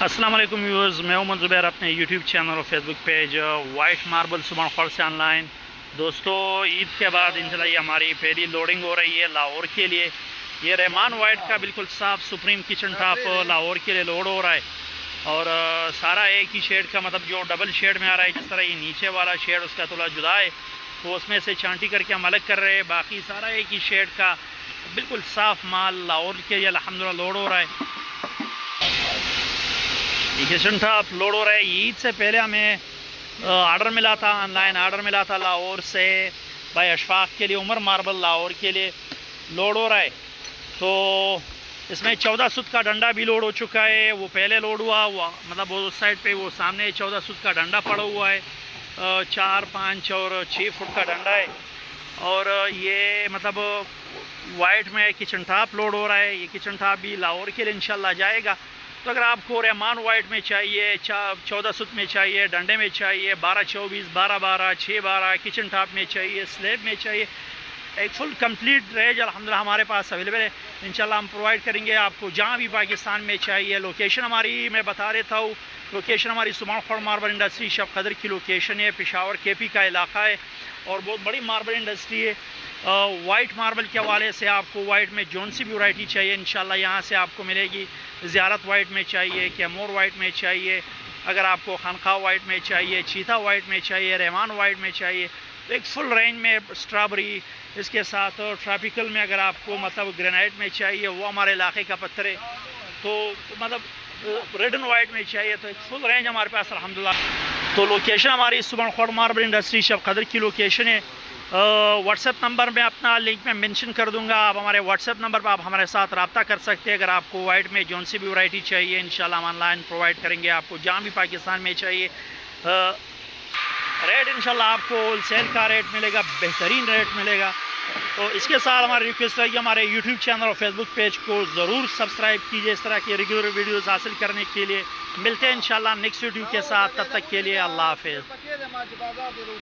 السلام علیکم ویورز، میں عمر زبیر، اپنے یوٹیوب چینل اور فیس بک پیج وائٹ ماربل سبحان خور سے آن لائن۔ دوستو، عید کے بعد انشاءاللہ یہ ہماری پہلی لوڈنگ ہو رہی ہے لاہور کے لیے۔ یہ رحمان وائٹ کا بالکل صاف سپریم کچن ٹاپ لاہور کے لیے لوڈ ہو رہا ہے، اور سارا ایک ہی شیڈ کا، مطلب جو ڈبل شیڈ میں آ رہا ہے، جس طرح یہ نیچے والا شیڈ اس کا تھوڑا جدا ہے تو اس میں سے چانٹی کر کے ہم الگ کر رہے ہیں، باقی سارا ایک ہی شیڈ کا بالکل صاف مال لاہور کے لیے الحمدللہ لوڈ ہو رہا ہے۔ یہ کچن ٹاپ لوڈ ہو رہا ہے۔ عید سے پہلے ہمیں آرڈر ملا تھا، آن لائن آرڈر ملا تھا لاہور سے بھائی اشفاق کے لیے، عمر ماربل لاہور کے لیے لوڈ ہو رہا ہے۔ تو اس میں 14 سوت کا ڈنڈا بھی لوڈ ہو چکا ہے، وہ پہلے لوڈ ہوا مطلب اس سائڈ پہ وہ سامنے 14 سوت کا ڈنڈا پڑا ہوا ہے، 4، 5 اور 6 فٹ کا ڈنڈا ہے، اور یہ مطلب وائٹ میں کچن ٹاپ لوڈ ہو رہا ہے۔ یہ کچن ٹاپ بھی لاہور کے لیے انشاءاللہ جائے گا۔ تو اگر آپ کو رحمان وائٹ میں چاہیے، 14 سوت میں چاہیے، ڈنڈے میں چاہیے، 12-24، 12-12، 6-12 کچن ٹاپ میں چاہیے، سلیب میں چاہیے، ایک فل کمپلیٹ رینج الحمدللہ ہمارے پاس اویلیبل ہے۔ انشاءاللہ ہم پرووائڈ کریں گے آپ کو جہاں بھی پاکستان میں چاہیے۔ لوکیشن ہماری میں بتا دیتا ہوں، لوکیشن ہماری سبحان خور ماربل انڈسٹری شب قدر کی لوکیشن ہے، پشاور KP کا علاقہ ہے، اور بہت بڑی ماربل انڈسٹری ہے۔ وائٹ ماربل کے حوالے سے آپ کو وائٹ میں جون سی بھی ورائٹی چاہیے انشاءاللہ یہاں سے آپ کو ملے گی۔ زیارت وائٹ میں چاہیے، کیمور وائٹ میں چاہیے، اگر آپ کو خانقاہ وائٹ میں چاہیے، چیتا وائٹ میں چاہیے، رحمان وائٹ میں چاہیے، تو ایک فل رینج میں اسٹرابری، اس کے ساتھ ٹراپیکل میں اگر آپ کو مطلب گرینائٹ میں چاہیے، وہ ہمارے علاقے کا پتھر ہے، تو مطلب ریڈ اینڈ وائٹ میں چاہیے، تو ایک فل رینج ہمارے پاس الحمدللہ۔ تو لوکیشن ہماری سبحان خور ماربل انڈسٹری شب قدر کی لوکیشن ہے۔ واٹس ایپ نمبر میں اپنا لنک میں منشن کر دوں گا، آپ ہمارے واٹس ایپ نمبر پر آپ ہمارے ساتھ رابطہ کر سکتے ہیں۔ اگر آپ کو وائٹ میں جون سی بھی ورائٹی چاہیے انشاءاللہ ہم آن لائن پرووائڈ کریں گے آپ کو جہاں بھی پاکستان میں چاہیے۔ ریٹ انشاءاللہ آپ کو ہول سیل کا ریٹ ملے گا، بہترین ریٹ ملے گا۔ تو اس کے ساتھ ہماری ریکویسٹ ہے کہ ہمارے یوٹیوب چینل اور فیس بک پیج کو ضرور سبسکرائب کیجیے، اس طرح کی ریگولر ویڈیوز حاصل کرنے کے لیے۔ ملتے ہیں انشاءاللہ نیکسٹ ویڈیو کے ساتھ، تب تک کے لیے اللہ حافظ۔